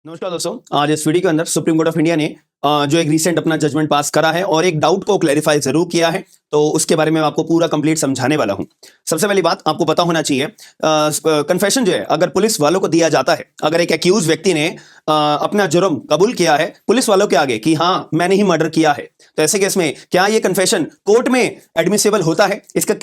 नमस्कार दोस्तों, आज इस वीडियो के अंदर सुप्रीम कोर्ट ऑफ इंडिया ने जो एक रीसेंट अपना जजमेंट पास करा है और एक डाउट को क्लैरिफाई जरूर किया है, तो उसके बारे में मैं आपको पूरा कंप्लीट समझाने वाला हूं। सबसे पहली बात आपको पता होना चाहिए, कन्फेशन जो है अगर पुलिस वालों को दिया जाता है, अगर एक एक्यूज व्यक्ति ने अपना जुर्म कबूल किया है पुलिस वालों के आगे कि हाँ मैंने ही मर्डर किया है, तो ऐसे केस में क्या ये कन्फेशन कोर्ट में एडमिसिबल होता है? इसका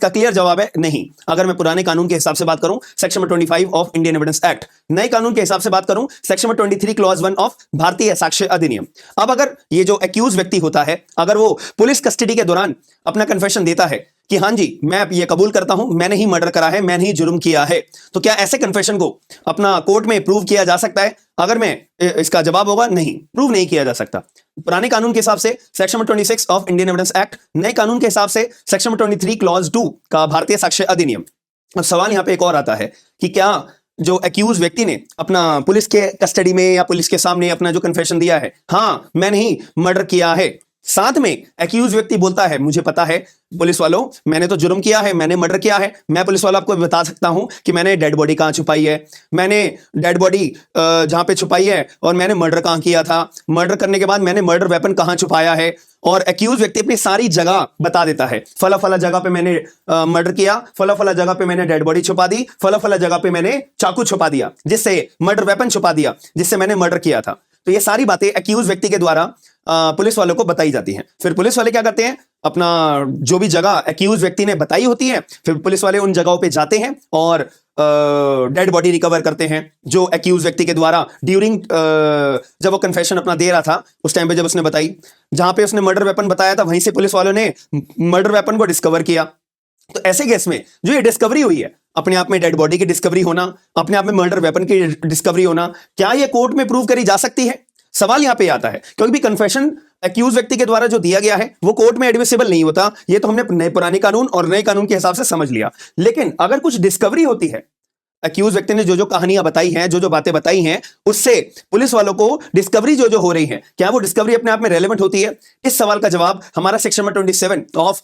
क्लियर जवाब है नहीं। अगर मैं पुराने कानून के हिसाब से बात करूं, section number 25 of Indian evidence act, नए कानून के हिसाब से बात करूं, सेक्शन नंबर 23 क्लॉज 1 ऑफ भारतीय साक्ष्य अधिनियम। अब अगर ये जो एक्यूज व्यक्ति होता है, अगर वो पुलिस कस्टडी के दौरान अपना कन्फेशन देता है कि हाँ जी मैं ये कबूल करता हूं, मैंने ही मर्डर करा है, मैंने ही जुर्म किया है, तो क्या ऐसे कन्फेशन को अपना कोर्ट में प्रूव किया जा सकता है? अगर मैं इसका जवाब होगा नहीं, प्रूव नहीं किया जा सकता। पुराने कानून के हिसाब से section number 26 of Indian evidence act, नए कानून के हिसाब से सेक्शन नंबर 23 क्लॉज 2 का भारतीय साक्ष्य अधिनियम। अब सवाल यहां पे एक और आता है कि क्या जो एक्यूज व्यक्ति ने अपना पुलिस के कस्टडी में या पुलिस के सामने अपना जो कन्फेशन दिया है, हाँ मैंने ही मर्डर किया है, साथ में एक्यूज व्यक्ति बोलता है मुझे पता है पुलिस वालों मैंने तो जुर्म किया है, मैंने मर्डर किया है, मैं पुलिस वालों आपको बता सकता हूं कि मैंने डेड बॉडी कहां छुपाई है, मैंने डेड बॉडी जहां पे छुपाई है और मैंने मर्डर कहां किया था, मर्डर करने के बाद मैंने मर्डर वेपन कहां छुपाया है, और एक्यूज व्यक्ति अपनी सारी जगह बता देता है। फला फला जगह पे मैंने मर्डर किया, फला फला जगह पे मैंने डेड बॉडी छुपा दी, फला फला जगह पे मैंने चाकू छुपा दिया, जिससे मर्डर वेपन छुपा दिया जिससे मैंने मर्डर किया था। तो ये सारी बातें एक्यूज व्यक्ति के द्वारा पुलिस वालों को बताई जाती हैं। फिर पुलिस वाले क्या करते हैं, अपना जो भी जगह एक्यूज व्यक्ति ने बताई होती है, फिर पुलिस वाले उन जगहों पे जाते हैं और डेड बॉडी रिकवर करते हैं जो एक्यूज व्यक्ति के द्वारा ड्यूरिंग जब वो कन्फेशन अपना दे रहा था उस टाइम पे जब उसने बताई, जहां पे उसने मर्डर वेपन बताया था वहीं से पुलिस वालों ने मर्डर वेपन को डिस्कवर किया। तो ऐसे केस में जो ये डिस्कवरी हुई है, अपने आप में डेड बॉडी की डिस्कवरी होना, अपने आप में मर्डर वेपन की डिस्कवरी होना, क्या ये कोर्ट में प्रूव करी जा सकती है? सवाल यहां पे आता है, क्योंकि कन्फेशन एक्यूज व्यक्ति के द्वारा जो दिया गया है वो कोर्ट में एडमिसिबल नहीं होता। ये तो हमने नए पुराने कानून और नए कानून के हिसाब से समझ लिया। लेकिन अगर कुछ डिस्कवरी होती है, एक्यूज व्यक्ति ने जो जो कहानियां बताई हैं, जो जो बातें बताई हैं, उससे पुलिस वालों को डिस्कवरी जो जो हो रही है, क्या वो डिस्कवरी अपने आप में रेलेवेंट होती है? इस सवाल का जवाब हमारा section number 27 of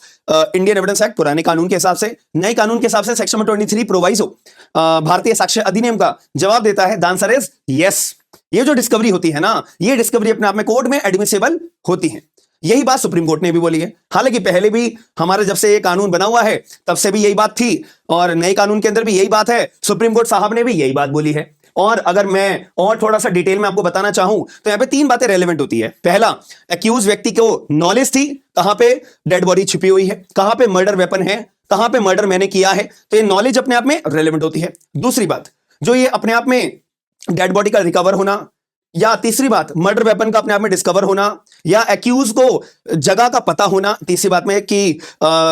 Indian evidence act, पुराने कानून के हिसाब से, नए कानून के हिसाब से सेक्शन नंबर 23 प्रोवाइजो भारतीय साक्ष्य अधिनियम का जवाब देता है। The answer is yes. ये जो डिस्कवरी होती है ना, ये डिस्कवरी अपने आप में कोर्ट में एडमिसिबल होती है। यही बात सुप्रीम कोर्ट ने भी बोली है। हालांकि पहले भी हमारा जब से ये कानून बना हुआ है तब से भी यही बात थी, और नए कानून के अंदर भी यही बात है, सुप्रीम कोर्ट साहब ने भी यही बात बोली है। और अगर मैं और थोड़ा सा डिटेल में आपको बताना चाहूं तो यहां पे 3 बातें रेलेवेंट होती है। पहला, एक्यूज व्यक्ति को नॉलेज थी कहां पे डेड बॉडी छुपी हुई है, कहां पे मर्डर वेपन है, कहां पे मर्डर मैंने किया है, तो ये नॉलेज अपने आप में रेलेवेंट होती है। दूसरी बात, जो ये अपने आप में डेड बॉडी का रिकवर होना, या तीसरी बात मर्डर वेपन का अपने आप में डिस्कवर होना, या एक्यूज को जगह का पता होना, तीसरी बात में कि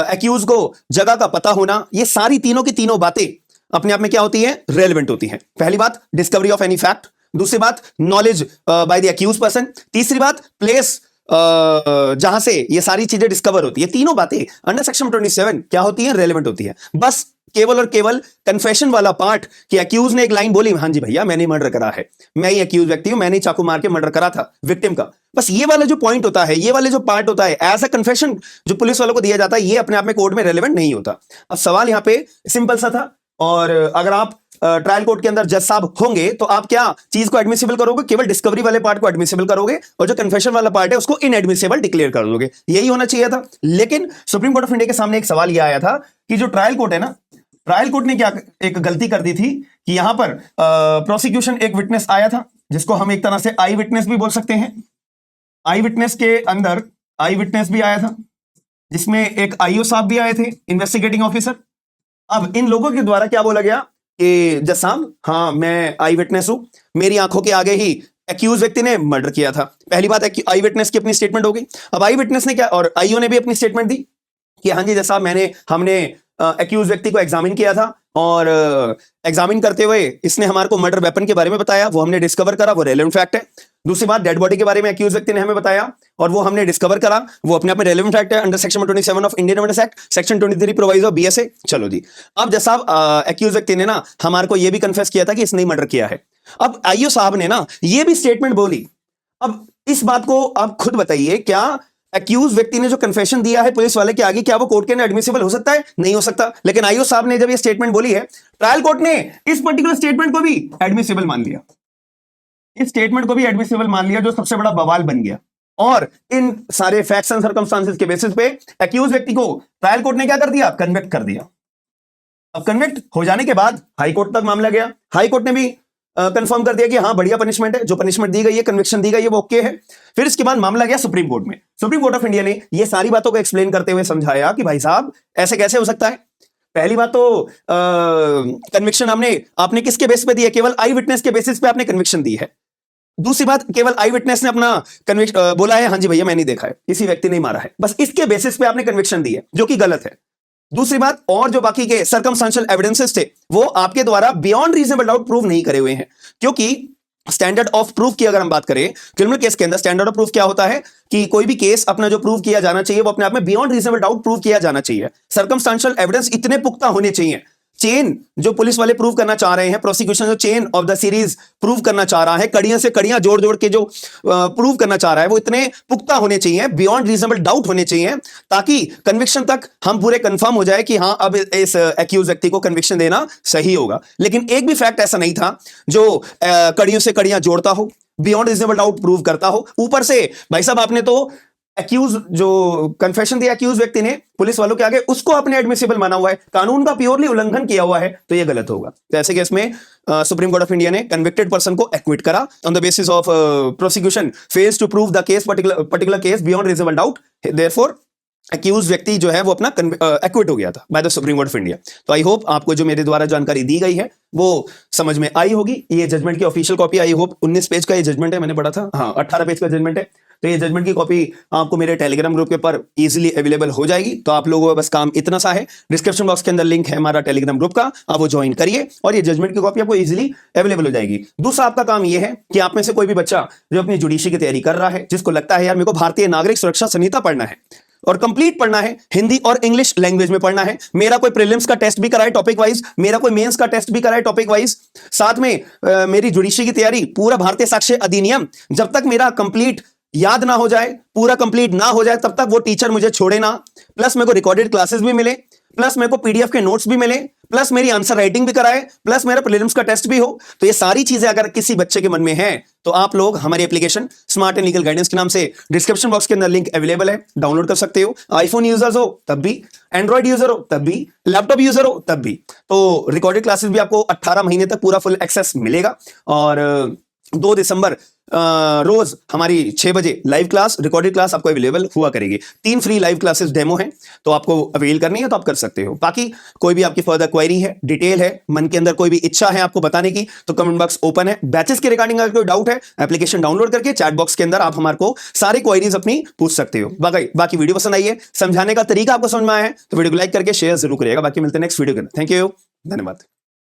एक्यूज को जगह का पता होना, ये सारी तीनों की तीनों बातें अपने आप में क्या होती है? रेलेवेंट होती है। पहली बात डिस्कवरी ऑफ एनी फैक्ट, दूसरी बात knowledge by the accuse person, तीसरी बात प्लेस जहां से ये सारी चीजें डिस्कवर होती है। तीनों बातें अंडर सेक्शन 27 क्या होती है? रेलेवेंट होती है। बस केवल और केवल कन्फेशन वाला पार्ट कि एक्यूज ने एक लाइन बोली, हाँ जी भैया मैंने मर्डर करा है, मैं ही एक्यूज व्यक्ति हूं, मैंने चाकू मार के मर्डर करा था विक्टिम का, बस ये वाला जो पॉइंट होता है, ये वाले जो पार्ट होता है एज अ कन्फेशन जो पुलिस वालों को दिया जाता है, ये अपने आप में कोर्ट में रेलेवेंट नहीं होता। अब सवाल यहां पे सिंपल सा था, और अगर आप ट्रायल कोर्ट के अंदर जज साहब होंगे तो आप क्या चीज को एडमिसिबल करोगे? केवल डिस्कवरी वाले पार्ट को एडमिसिबल करोगे और जो कन्फेशन वाला पार्ट है उसको इनएडमिसिबल डिक्लेयर कर दोगे। यही होना चाहिए था। लेकिन सुप्रीम कोर्ट ऑफ इंडिया के सामने एक सवाल यह आया था कि जो ट्रायल कोर्ट है ना, ट्रायल कोर्ट ने क्या एक गलती कर दी थी कि यहां पर प्रोसिक्यूशन एक विटनेस आया था जिसको हम एक तरह से आई विटनेस भी बोल सकते हैं। आई विटनेस के अंदर आई विटनेस भी आया था, जिसमें एक आईओ साहब भी आए थे, इन्वेस्टिगेटिंग ऑफिसर। अब इन लोगों के द्वारा क्या बोला गया कि जज साहब हाँ मैं आई विटनेस हूं, मेरी आंखों के आगे ही एक्यूज व्यक्ति ने मर्डर किया था। पहली बात आई विटनेस की अपनी स्टेटमेंट हो गई। अब आई विटनेस ने क्या, और आईओ ने भी अपनी स्टेटमेंट दी कि हाँ जी जज साहब हमने एक्यूज व्यक्ति को एग्जामिन किया था, और एग्जामिन करते हुए इसने हमारे को मर्डर वेपन के बारे में बताया, वो हमने डिस्कवर करा, वो रेलेवेंट फैक्ट है। दूसरी बात, डेड बॉडी के बारे में एक्यूज व्यक्ति ने हमें बताया और वो हमने डिस्कवर करा, वो अपने आप में रेलेवेंट फैक्ट है under section 27 of Indian evidence act, section 23 proviso BSA. चलो जी, अब जज साहब एक्यूज व्यक्ति ने ना हमारे को ये भी कन्फेस किया था कि इसने मर्डर किया है। अब आईओ साहब ने ना ये भी स्टेटमेंट बोली। अब इस बात को आप खुद बताइए, क्या एक्यूज व्यक्ति ने जो कन्फेशन दिया है पुलिस वाले के आगे, क्या वो कोर्ट के अंदर एडमिसिबल हो सकता है? नहीं हो सकता। लेकिन आईओ साहब ने जब ये स्टेटमेंट बोली है, ट्रायल कोर्ट ने इस पर्टिकुलर स्टेटमेंट को भी एडमिसिबल मान लिया। इस स्टेटमेंट को भी एडमिसिबल मान लिया, जो सबसे बड़ा बवाल बन गया। और इन सारे फैक्ट्स एंड सर्कमस्टांसेस के बेसिस पे एक्यूज व्यक्ति को ट्रायल कोर्ट ने क्या कर दिया, कन्विक्ट कर दिया। अब कन्विक्ट हो जाने के बाद हाई कोर्ट तक मामला गया, हाई कोर्ट ने भी कंफर्म कर दिया कि हाँ बढ़िया पनिशमेंट है, जो पनिशमेंट दी गई है, कन्विक्शन दी गई है, वो ओके है। फिर इसके बाद मामला गया सुप्रीम कोर्ट में। सुप्रीम कोर्ट ऑफ इंडिया ने ये सारी बातों को एक्सप्लेन करते हुए समझाया कि भाई साहब ऐसे कैसे हो सकता है। पहली बात तो कन्विक्शन आपने किसके बेसिस पे दी है, केवल आई विटनेस के बेसिस पे आपने कन्विक्शन दी है। दूसरी बात, केवल आई विटनेस ने अपना बोला है हाँ जी भैया मैंने देखा है, किसी व्यक्ति ने मारा है, बस इसके बेसिस पे आपने कन्विक्शन दी है, जो कि गलत है। दूसरी बात, और जो बाकी के सर्कमस्टेंशियल एविडेंसेस थे वो आपके द्वारा बियॉन्ड रीजनेबल डाउट प्रूव नहीं करे हुए हैं, क्योंकि स्टैंडर्ड ऑफ प्रूफ की अगर हम बात करें क्रिमिनल केस के अंदर, स्टैंडर्ड ऑफ प्रूफ क्या होता है कि कोई भी केस अपना जो प्रूव किया जाना चाहिए वो अपने आप में बियॉन्ड रीजनेबल डाउट प्रूव किया जाना चाहिए। सर्कमस्टेंशियल एविडेंस इतने पुख्ता होने चाहिए, चेन जो पुलिस वाले प्रूव करना चाह रहे हैं, प्रोसिक्यूशन जो chain of the series prove करना चाह रहा है, कड़ियां से कड़ियां जोड़ जोड़ के जो प्रूव करना चाह रहा है, वो इतने पुख्ता होने चाहिए, बियॉन्ड रीजनेबल डाउट होने चाहिए, ताकि कन्विक्शन तक हम पूरे कंफर्म हो जाए कि हाँ अब इस एक्यूज व्यक्ति को कन्विक्शन देना सही होगा। लेकिन एक भी फैक्ट ऐसा नहीं था जो कड़ियों से कड़ियां जोड़ता हो, बियॉन्ड रीजनेबल डाउट प्रूव करता हो। ऊपर से भाई साहब आपने तो एक्यूज जो कन्फेशन दिया एक्यूज व्यक्ति ने पुलिस वालों के आगे, उसको आपने एडमिसिबल माना हुआ है, कानून का प्योरली उल्लंघन किया हुआ है, तो यह गलत होगा। तो ऐसे केस में सुप्रीम कोर्ट ऑफ इंडिया ने कन्विक्टेड पर्सन को एक्विट करा on the basis of prosecution fails to prove the case particular case beyond reasonable doubt, therefore accuse व्यक्ति जो है वो अपना एक्विट हो गया था by the Supreme Court of India. तो आई होप आपको जो मेरे द्वारा जानकारी दी गई है वो समझ में आई होगी। ये जजमेंट की official copy I hope 19 page का ये जजमेंट है, मैंने पढ़ा था, हाँ 18 पेज का जजमेंट है। तो ये जजमेंट की कॉपी आपको मेरे टेलीग्राम ग्रुप के पर इजीली अवेलेबल हो जाएगी। तो आप लोगों का बस काम इतना सा है, डिस्क्रिप्शन बॉक्स के अंदर लिंक है हमारा टेलीग्राम ग्रुप का, आप वो ज्वाइन करिए और ये जजमेंट की कॉपी आपको इजीली अवेलेबल हो जाएगी। दूसरा आपका काम ये है कि आप में से कोई भी बच्चा जो अपनी जुडिशरी की तैयारी कर रहा है, जिसको लगता है यार मेरे को भारतीय नागरिक सुरक्षा संहिता पढ़ना है और कंप्लीट पढ़ना है, हिंदी और इंग्लिश लैंग्वेज में पढ़ना है, मेरा कोई प्रीलिम्स का टेस्ट भी कराए टॉपिक वाइज, मेरा कोई मेंस का टेस्ट भी कराए टॉपिक वाइज, साथ में मेरी जुडिशरी की तैयारी पूरा भारतीय साक्ष्य अधिनियम जब तक मेरा कंप्लीट याद ना हो जाए, पूरा कंप्लीट ना हो जाए, तब तक वो टीचर मुझे छोड़े ना, प्लस मेरे को रिकॉर्डेड क्लासेस भी मिले, प्लस मेरे को पीडीएफ के नोट्स भी मिले, प्लस मेरी आंसर राइटिंग भी कराए, प्लस मेरा प्रीलिम्स का टेस्ट भी हो। तो ये सारी चीजें अगर किसी बच्चे के मन में है तो आप लोग हमारी application smart and legal guidance के नाम से डिस्क्रिप्शन बॉक्स के अंदर लिंक अवेलेबल है, डाउनलोड कर सकते हो। आईफोन यूजर्स हो तब भी, एंड्रॉइड यूजर हो तब भी, लैपटॉप यूजर हो तब भी। तो रिकॉर्डेड क्लासेस भी आपको 18 महीने तक पूरा फुल एक्सेस मिलेगा। और 2 दिसंबर रोज हमारी 6 बजे लाइव क्लास, रिकॉर्डेड क्लास आपको अवेलेबल हुआ करेगी। 3 फ्री लाइव क्लासेस डेमो हैं, तो आपको अवेल करनी है तो आप कर सकते हो। बाकी कोई भी आपकी फर्दर क्वेरी है, डिटेल है, मन के अंदर कोई भी इच्छा है आपको बताने की, तो कमेंट बॉक्स ओपन है। बैचेस के रिगार्डिंग अगर कोई डाउट है, एप्लीकेशन डाउनलोड करके चैट बॉक्स के अंदर आप हमारे को सारे क्वेरीज अपनी पूछ सकते हो। बाकी वीडियो पसंद आई है, समझाने का तरीका आपको समझ में आया है तो वीडियो को लाइक करके शेयर जरूर करिएगा। बाकी मिलते हैं नेक्स्ट वीडियो के अंदर। थैंक यू, धन्यवाद।